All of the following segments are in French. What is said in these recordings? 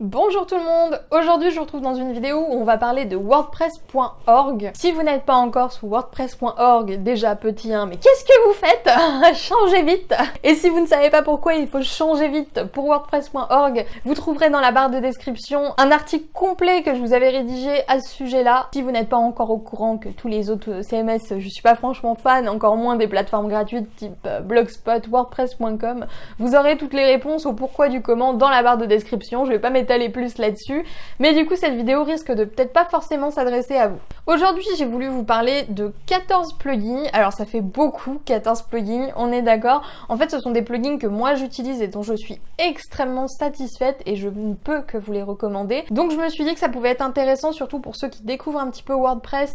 Bonjour tout le monde, aujourd'hui je vous retrouve dans une vidéo où on va parler de wordpress.org. Si vous n'êtes pas encore sous wordpress.org, déjà petit 1, mais qu'est-ce que vous faites? Changez vite! Et si vous ne savez pas pourquoi il faut changer vite pour wordpress.org, vous trouverez dans la barre de description un article complet que je vous avais rédigé à ce sujet-là. Si vous n'êtes pas encore au courant que tous les autres CMS, je suis pas franchement fan, encore moins des plateformes gratuites type Blogspot, wordpress.com, vous aurez toutes les réponses au pourquoi du comment dans la barre de description. Je vais pas m'étaler plus là-dessus, mais du coup cette vidéo risque de peut-être pas forcément s'adresser à vous. Aujourd'hui j'ai voulu vous parler de 14 plugins, alors ça fait beaucoup 14 plugins, on est d'accord. En fait ce sont des plugins que moi j'utilise et dont je suis extrêmement satisfaite et je ne peux que vous les recommander. Donc je me suis dit que ça pouvait être intéressant, surtout pour ceux qui découvrent un petit peu WordPress,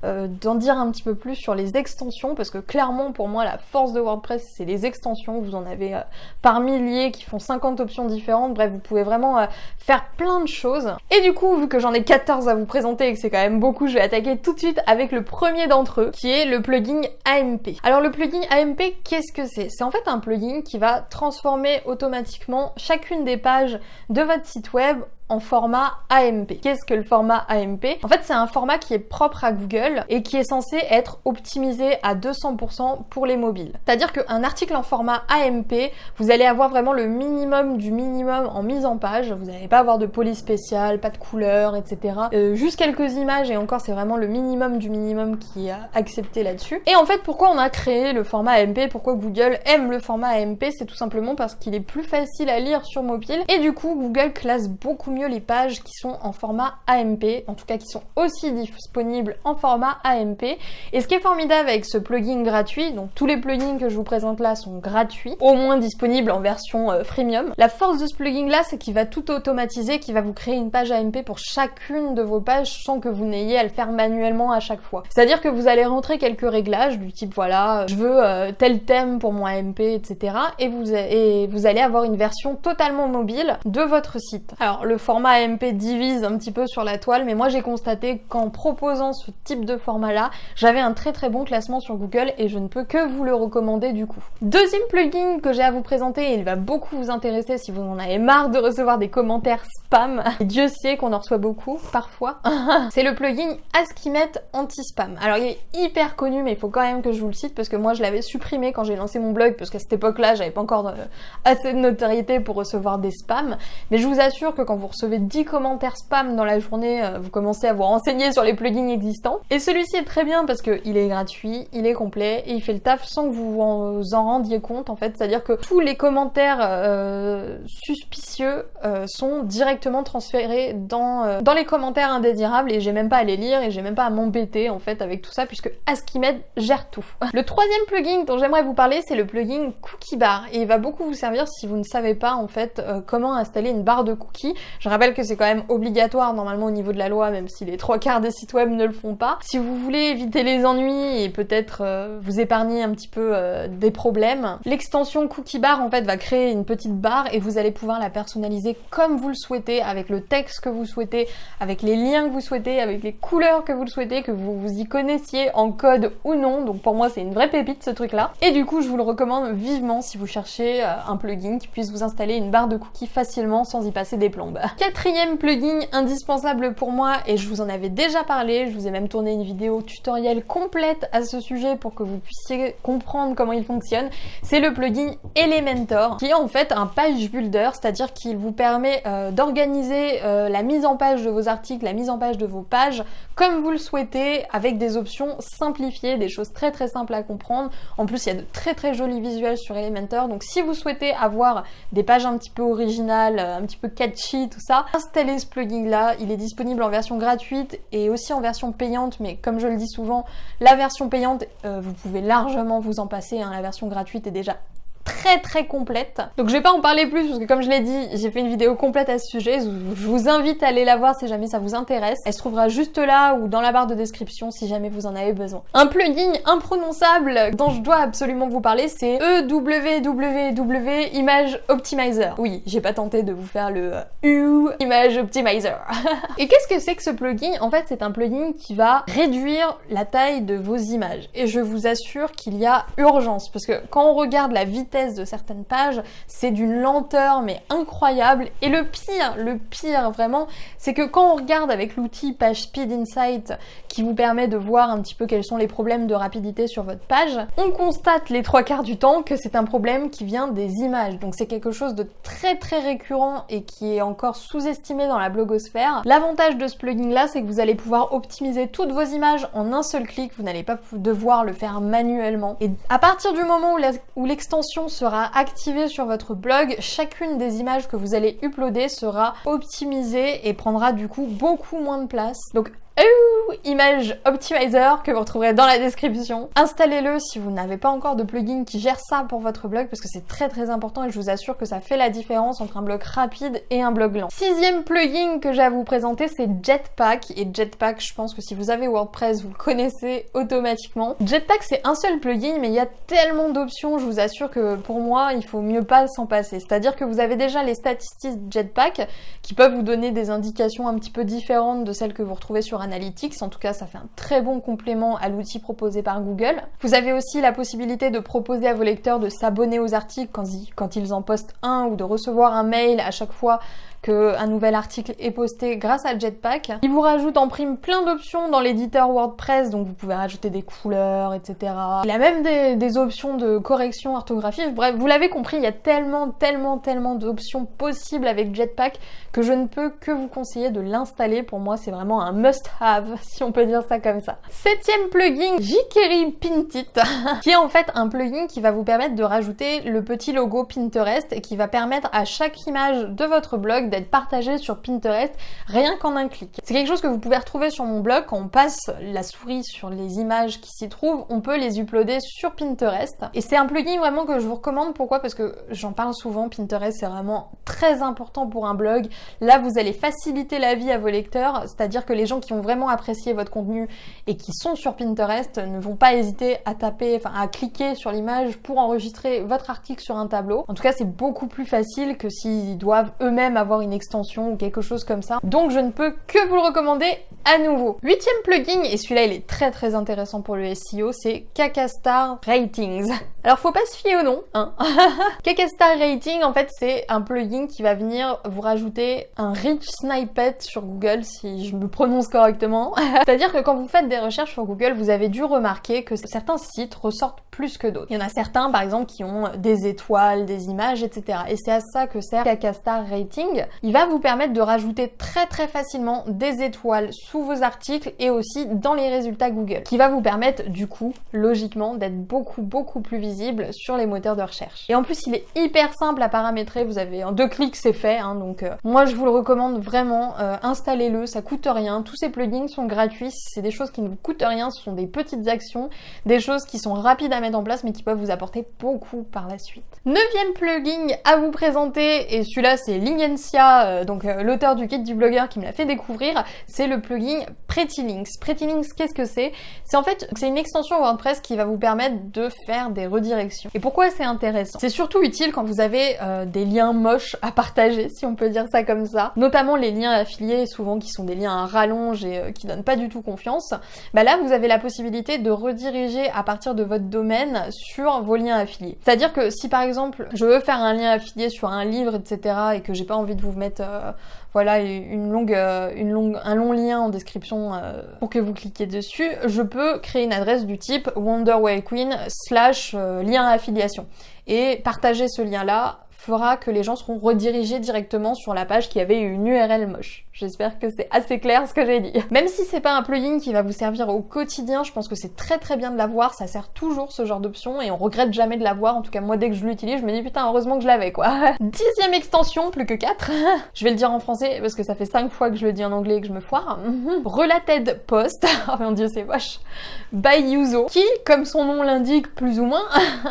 d'en dire un petit peu plus sur les extensions, parce que clairement pour moi la force de WordPress c'est les extensions. Vous en avez par milliers qui font 50 options différentes, bref vous pouvez vraiment faire plein de choses. Et du coup, vu que j'en ai 14 à vous présenter et que c'est quand même beaucoup, je vais attaquer tout de suite avec le premier d'entre eux, qui est le plugin AMP. Alors le plugin AMP, qu'est-ce que c'est? C'est en fait un plugin qui va transformer automatiquement chacune des pages de votre site web en format AMP. Qu'est-ce que le format AMP? En fait, c'est un format qui est propre à Google et qui est censé être optimisé à 200% pour les mobiles. C'est-à-dire qu'un article en format AMP, vous allez avoir vraiment le minimum du minimum en mise en page. Vous n'allez pas avoir de police spéciale, pas de couleurs, etc. Juste quelques images et encore, c'est vraiment le minimum du minimum qui est accepté là-dessus. Et en fait, pourquoi on a créé le format AMP? Pourquoi Google aime le format AMP? C'est tout simplement parce qu'il est plus facile à lire sur mobile et du coup, Google classe beaucoup mieux les pages qui sont en format AMP, en tout cas qui sont aussi disponibles en format AMP. Et ce qui est formidable avec ce plugin gratuit, donc tous les plugins que je vous présente là sont gratuits, au moins disponibles en version freemium. La force de ce plugin là, c'est qu'il va tout automatiser, qu'il va vous créer une page AMP pour chacune de vos pages sans que vous n'ayez à le faire manuellement à chaque fois. C'est-à-dire que vous allez rentrer quelques réglages du type voilà, je veux tel thème pour mon AMP, etc. Et vous allez avoir une version totalement mobile de votre site. Alors le format AMP divise un petit peu sur la toile, mais moi j'ai constaté qu'en proposant ce type de format-là, j'avais un très très bon classement sur Google et je ne peux que vous le recommander du coup. Deuxième plugin que j'ai à vous présenter, et il va beaucoup vous intéresser si vous en avez marre de recevoir des commentaires spam, et Dieu sait qu'on en reçoit beaucoup parfois, c'est le plugin Askimet Anti-Spam. Alors il est hyper connu, mais il faut quand même que je vous le cite parce que moi je l'avais supprimé quand j'ai lancé mon blog, parce qu'à cette époque-là j'avais pas encore assez de notoriété pour recevoir des spams, mais je vous assure que quand vous recevez 10 commentaires spam dans la journée, vous commencez à vous renseigner sur les plugins existants. Et celui-ci est très bien parce qu'il est gratuit, il est complet et il fait le taf sans que vous vous en rendiez compte en fait. C'est-à-dire que tous les commentaires suspicieux sont directement transférés dans les commentaires indésirables et j'ai même pas à les lire et j'ai même pas à m'embêter en fait avec tout ça puisque Askimed gère tout. Le troisième plugin dont j'aimerais vous parler, c'est le plugin Cookie Bar et il va beaucoup vous servir si vous ne savez pas en fait comment installer une barre de cookies. Je rappelle que c'est quand même obligatoire normalement au niveau de la loi, même si les 3/4 des sites web ne le font pas. Si vous voulez éviter les ennuis et peut-être vous épargner un petit peu des problèmes, l'extension Cookie Bar en fait va créer une petite barre et vous allez pouvoir la personnaliser comme vous le souhaitez, avec le texte que vous souhaitez, avec les liens que vous souhaitez, avec les couleurs que vous le souhaitez, que vous vous y connaissiez en code ou non. Donc pour moi c'est une vraie pépite ce truc là. Et du coup je vous le recommande vivement si vous cherchez un plugin qui puisse vous installer une barre de cookies facilement sans y passer des plombes. Quatrième plugin indispensable pour moi, et je vous en avais déjà parlé, je vous ai même tourné une vidéo tutoriel complète à ce sujet pour que vous puissiez comprendre comment il fonctionne, c'est le plugin Elementor, qui est en fait un page builder, c'est-à-dire qu'il vous permet d'organiser la mise en page de vos articles, la mise en page de vos pages, comme vous le souhaitez, avec des options simplifiées, des choses très très simples à comprendre. En plus, il y a de très très jolis visuels sur Elementor, donc si vous souhaitez avoir des pages un petit peu originales, un petit peu catchy, tout ça, installez ce plugin là, il est disponible en version gratuite et aussi en version payante, mais comme je le dis souvent, la version payante, vous pouvez largement vous en passer, hein, la version gratuite est déjà très complète. Donc je vais pas en parler plus parce que comme je l'ai dit, j'ai fait une vidéo complète à ce sujet. Je vous invite à aller la voir si jamais ça vous intéresse. Elle se trouvera juste là ou dans la barre de description si jamais vous en avez besoin. Un plugin imprononçable dont je dois absolument vous parler, c'est EWWW Image Optimizer. Oui, j'ai pas tenté de vous faire le Image Optimizer. Et qu'est-ce que c'est que ce plugin? En fait, c'est un plugin qui va réduire la taille de vos images. Et je vous assure qu'il y a urgence parce que quand on regarde la vitesse vitesse de certaines pages, c'est d'une lenteur mais incroyable. Et le pire vraiment, c'est que quand on regarde avec l'outil Page Speed Insight qui vous permet de voir un petit peu quels sont les problèmes de rapidité sur votre page, on constate les 3/4 du temps que c'est un problème qui vient des images. Donc c'est quelque chose de très récurrent et qui est encore sous-estimé dans la blogosphère. L'avantage de ce plugin là, c'est que vous allez pouvoir optimiser toutes vos images en un seul clic, vous n'allez pas devoir le faire manuellement. Et à partir du moment où l'extension sera activée sur votre blog, chacune des images que vous allez uploader sera optimisée et prendra du coup beaucoup moins de place. Donc Image Optimizer que vous retrouverez dans la description. Installez-le si vous n'avez pas encore de plugin qui gère ça pour votre blog parce que c'est très important et je vous assure que ça fait la différence entre un blog rapide et un blog lent. 6e plugin que j'ai à vous présenter, c'est Jetpack. Et Jetpack, je pense que si vous avez WordPress, vous le connaissez automatiquement. Jetpack, c'est un seul plugin, mais il y a tellement d'options, je vous assure que pour moi, il faut mieux pas s'en passer. C'est-à-dire que vous avez déjà les statistiques Jetpack qui peuvent vous donner des indications un petit peu différentes de celles que vous retrouvez sur Analytics. En tout cas, ça fait un très bon complément à l'outil proposé par Google. Vous avez aussi la possibilité de proposer à vos lecteurs de s'abonner aux articles quand ils en postent un ou de recevoir un mail à chaque fois qu'un nouvel article est posté grâce à Jetpack. Il vous rajoute en prime plein d'options dans l'éditeur WordPress, donc vous pouvez rajouter des couleurs, etc. Il a même des options de correction orthographique. Bref, vous l'avez compris, il y a tellement d'options possibles avec Jetpack que je ne peux que vous conseiller de l'installer. Pour moi, c'est vraiment un must-have, si on peut dire ça comme ça. 7e plugin, jQuery Pintit, qui est en fait un plugin qui va vous permettre de rajouter le petit logo Pinterest et qui va permettre à chaque image de votre blog d'être partagée sur Pinterest rien qu'en un clic. C'est quelque chose que vous pouvez retrouver sur mon blog. Quand on passe la souris sur les images qui s'y trouvent, on peut les uploader sur Pinterest. Et c'est un plugin vraiment que je vous recommande. Pourquoi? Parce que j'en parle souvent, Pinterest c'est vraiment très important pour un blog. Là, vous allez faciliter la vie à vos lecteurs, c'est-à-dire que les gens qui ont vraiment apprécié votre contenu et qui sont sur Pinterest ne vont pas hésiter à à cliquer sur l'image pour enregistrer votre article sur un tableau. En tout cas, c'est beaucoup plus facile que s'ils doivent eux-mêmes avoir une extension ou quelque chose comme ça. Donc je ne peux que vous le recommander à nouveau. 8e plugin, et celui-là il est très intéressant pour le SEO, c'est Kakastar Ratings. Alors faut pas se fier au nom, hein. Kakastar Rating, en fait, c'est un plugin qui va venir vous rajouter un rich snippet sur Google, si je me prononce correctement. C'est-à-dire que quand vous faites des recherches sur Google, vous avez dû remarquer que certains sites ressortent plus que d'autres. Il y en a certains, par exemple, qui ont des étoiles, des images, etc. Et c'est à ça que sert Kakastar Rating. Il va vous permettre de rajouter très facilement des étoiles sous vos articles et aussi dans les résultats Google, qui va vous permettre du coup, logiquement, d'être beaucoup plus visible sur les moteurs de recherche. Et en plus, il est hyper simple à paramétrer, vous avez en 2 clics c'est fait, hein, donc moi je vous le recommande vraiment, installez-le, ça coûte rien, tous ces plugins sont gratuits, c'est des choses qui ne vous coûtent rien, ce sont des petites actions, des choses qui sont rapides à mettre en place mais qui peuvent vous apporter beaucoup par la suite. 9e plugin à vous présenter, et celui-là c'est Lingencia, l'auteur du guide du blogueur qui me l'a fait découvrir, c'est le plugin Pretty Links. Pretty Links, qu'est-ce que c'est? C'est en fait, c'est une extension WordPress qui va vous permettre de faire des redirections. Et pourquoi c'est intéressant? C'est surtout utile quand vous avez des liens moches à partager, si on peut dire ça comme ça. Notamment les liens affiliés, souvent qui sont des liens à rallonge et qui donnent pas du tout confiance. Bah là, vous avez la possibilité de rediriger à partir de votre domaine sur vos liens affiliés. C'est-à-dire que si par exemple, je veux faire un lien affilié sur un livre, etc. et que j'ai pas envie de vous mettre voilà, un long lien en description pour que vous cliquiez dessus, je peux créer une adresse du type wonderwayqueen/ lien affiliation. Et partager ce lien-là fera que les gens seront redirigés directement sur la page qui avait une URL moche. J'espère que c'est assez clair ce que j'ai dit. Même si c'est pas un plugin qui va vous servir au quotidien, je pense que c'est très bien de l'avoir, ça sert toujours ce genre d'option et on regrette jamais de l'avoir. En tout cas, moi dès que je l'utilise, je me dis putain, heureusement que je l'avais quoi. 10e extension, plus que 4. Je vais le dire en français parce que ça fait 5 fois que je le dis en anglais et que je me foire. Related Post, oh mon dieu c'est moche, by Yuzo, qui, comme son nom l'indique plus ou moins,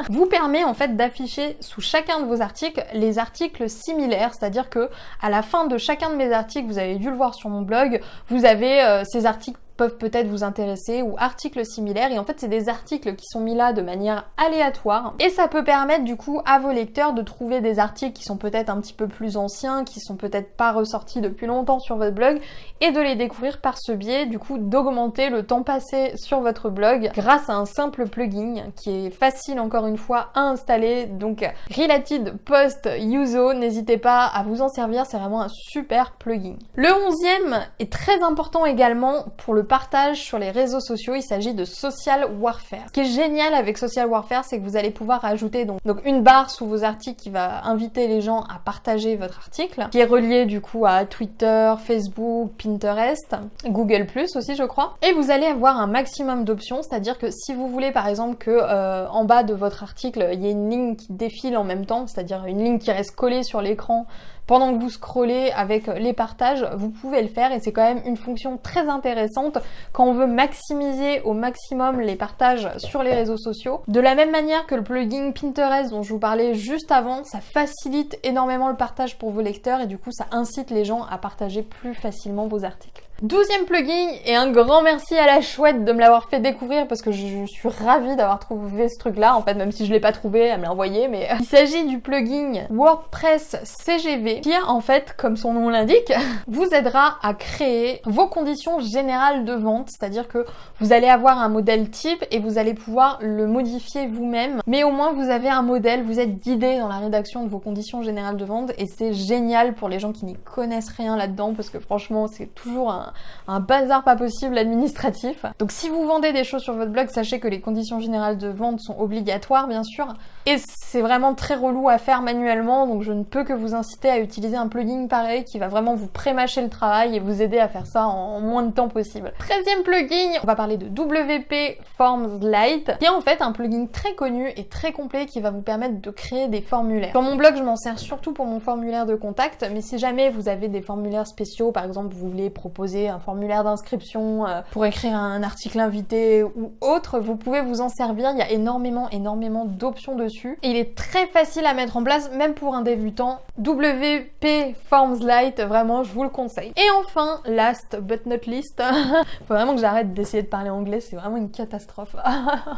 vous permet en fait d'afficher sous chacun de vos articles les articles similaires, c'est-à-dire que à la fin de chacun de mes articles, vous avez dû le voir sur mon blog, vous avez ces articles peuvent peut-être vous intéresser ou articles similaires. Et en fait, c'est des articles qui sont mis là de manière aléatoire et ça peut permettre du coup à vos lecteurs de trouver des articles qui sont peut-être un petit peu plus anciens, qui sont peut-être pas ressortis depuis longtemps sur votre blog et de les découvrir par ce biais, du coup d'augmenter le temps passé sur votre blog grâce à un simple plugin qui est facile encore une fois à installer. Donc Related Post Uso, n'hésitez pas à vous en servir, c'est vraiment un super plugin. Le 11e est très important également pour le partage sur les réseaux sociaux, il s'agit de Social Warfare. Ce qui est génial avec Social Warfare, c'est que vous allez pouvoir ajouter donc une barre sous vos articles qui va inviter les gens à partager votre article, qui est relié du coup à Twitter, Facebook, Pinterest, Google+, aussi je crois. Et vous allez avoir un maximum d'options, c'est-à-dire que si vous voulez par exemple que en bas de votre article, il y ait une ligne qui défile en même temps, c'est-à-dire une ligne qui reste collée sur l'écran pendant que vous scrollez avec les partages, vous pouvez le faire et c'est quand même une fonction très intéressante quand on veut maximiser au maximum les partages sur les réseaux sociaux. De la même manière que le plugin Pinterest dont je vous parlais juste avant, ça facilite énormément le partage pour vos lecteurs et du coup ça incite les gens à partager plus facilement vos articles. 12e plugin, et un grand merci à la chouette de me l'avoir fait découvrir parce que je suis ravie d'avoir trouvé ce truc là, en fait même si je l'ai pas trouvé, elle me l'a envoyé, mais il s'agit du plugin WordPress CGV qui en fait, comme son nom l'indique, vous aidera à créer vos conditions générales de vente, c'est-à-dire que vous allez avoir un modèle type et vous allez pouvoir le modifier vous-même, mais au moins vous avez un modèle, vous êtes guidé dans la rédaction de vos conditions générales de vente et c'est génial pour les gens qui n'y connaissent rien là-dedans parce que franchement c'est toujours un bazar pas possible administratif. Donc si vous vendez des choses sur votre blog, sachez que les conditions générales de vente sont obligatoires bien sûr et c'est vraiment très relou à faire manuellement, donc je ne peux que vous inciter à utiliser un plugin pareil qui va vraiment vous pré-mâcher le travail et vous aider à faire ça en moins de temps possible. 13e plugin, on va parler de WP Forms Lite qui est en fait un plugin très connu et très complet qui va vous permettre de créer des formulaires. Sur mon blog, je m'en sers surtout pour mon formulaire de contact, mais si jamais vous avez des formulaires spéciaux, par exemple vous voulez proposer un formulaire d'inscription pour écrire un article invité ou autre, vous pouvez vous en servir, il y a énormément d'options dessus et il est très facile à mettre en place même pour un débutant. WP Forms Lite, vraiment je vous le conseille. Et enfin, last but not least, faut vraiment que j'arrête d'essayer de parler anglais, c'est vraiment une catastrophe.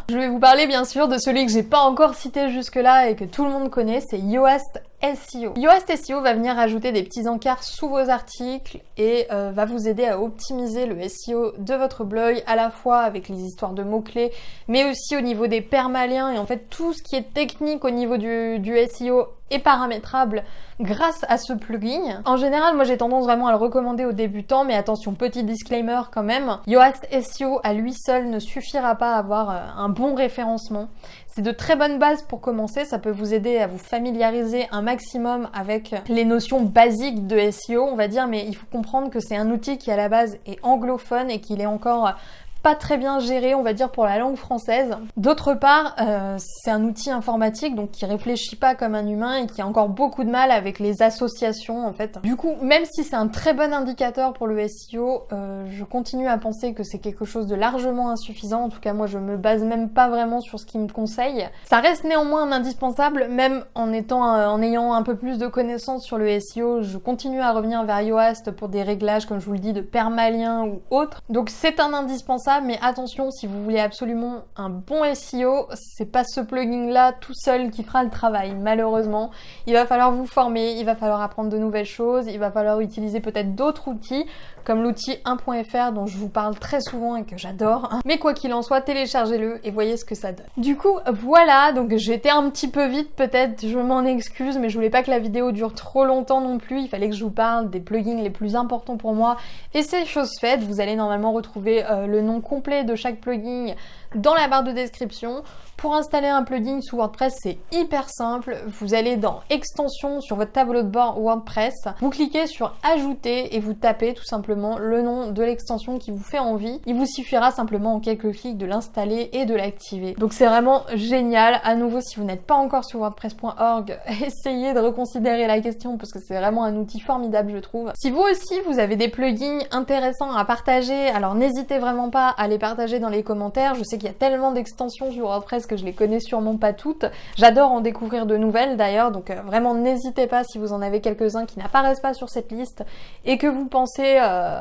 Je vais vous parler bien sûr de celui que j'ai pas encore cité jusque là et que tout le monde connaît, c'est Yoast SEO. Yoast SEO va venir ajouter des petits encarts sous vos articles et va vous aider à optimiser le SEO de votre blog, à la fois avec les histoires de mots-clés, mais aussi au niveau des permaliens et en fait tout ce qui est technique au niveau du SEO est paramétrable grâce à ce plugin. En général, moi j'ai tendance vraiment à le recommander aux débutants, mais attention, petit disclaimer quand même, Yoast SEO à lui seul ne suffira pas à avoir un bon référencement. C'est de très bonnes bases pour commencer, ça peut vous aider à vous familiariser un maximum avec les notions basiques de SEO, on va dire, mais il faut comprendre que c'est un outil qui à la base est anglophone et qu'il est encore pas très bien géré, on va dire, pour la langue française. D'autre part, c'est un outil informatique donc qui réfléchit pas comme un humain et qui a encore beaucoup de mal avec les associations en fait. Du coup, même si c'est un très bon indicateur pour le SEO, je continue à penser que c'est quelque chose de largement insuffisant. En tout cas, moi, je me base même pas vraiment sur ce qu'il me conseille. Ça reste néanmoins un indispensable, même en ayant un peu plus de connaissances sur le SEO. Je continue à revenir vers Yoast pour des réglages, comme je vous le dis, de permaliens ou autres. Donc, c'est un indispensable. Mais attention, si vous voulez absolument un bon SEO, c'est pas ce plugin là tout seul qui fera le travail, malheureusement. Il va falloir vous former, il va falloir apprendre de nouvelles choses, il va falloir utiliser peut-être d'autres outils, comme l'outil 1.fr dont je vous parle très souvent et que j'adore. Mais quoi qu'il en soit, téléchargez-le et voyez ce que ça donne. Du coup, voilà, donc j'étais un petit peu vite peut-être, je m'en excuse, mais je voulais pas que la vidéo dure trop longtemps non plus, il fallait que je vous parle des plugins les plus importants pour moi, et c'est chose faite, vous allez normalement retrouver le nom complet de chaque plugin dans la barre de description. Pour installer un plugin sous WordPress, c'est hyper simple. Vous allez dans Extensions sur votre tableau de bord WordPress, vous cliquez sur Ajouter et vous tapez tout simplement le nom de l'extension qui vous fait envie. Il vous suffira simplement en quelques clics de l'installer et de l'activer. Donc c'est vraiment génial. À nouveau, si vous n'êtes pas encore sur WordPress.org, essayez de reconsidérer la question parce que c'est vraiment un outil formidable, je trouve. Si vous aussi, vous avez des plugins intéressants à partager, alors n'hésitez vraiment pas pas à les partager dans les commentaires. Je sais qu'il y a tellement d'extensions sur WordPress que je les connais sûrement pas toutes. J'adore en découvrir de nouvelles d'ailleurs, donc vraiment n'hésitez pas si vous en avez quelques-uns qui n'apparaissent pas sur cette liste et que vous pensez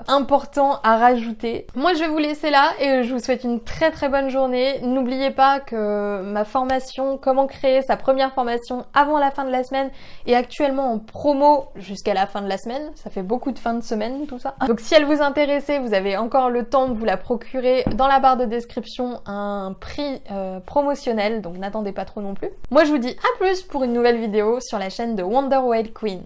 important à rajouter. Moi je vais vous laisser là et je vous souhaite une très très bonne journée. N'oubliez pas que ma formation, comment créer sa première formation avant la fin de la semaine, est actuellement en promo jusqu'à la fin de la semaine. Ça fait beaucoup de fin de semaine tout ça. Donc si elle vous intéressait, vous avez encore le temps de vous la procurer. Dans la barre de description, un prix promotionnel, donc n'attendez pas trop non plus. Moi je vous dis à plus pour une nouvelle vidéo sur la chaîne de Wonder Whale Queen.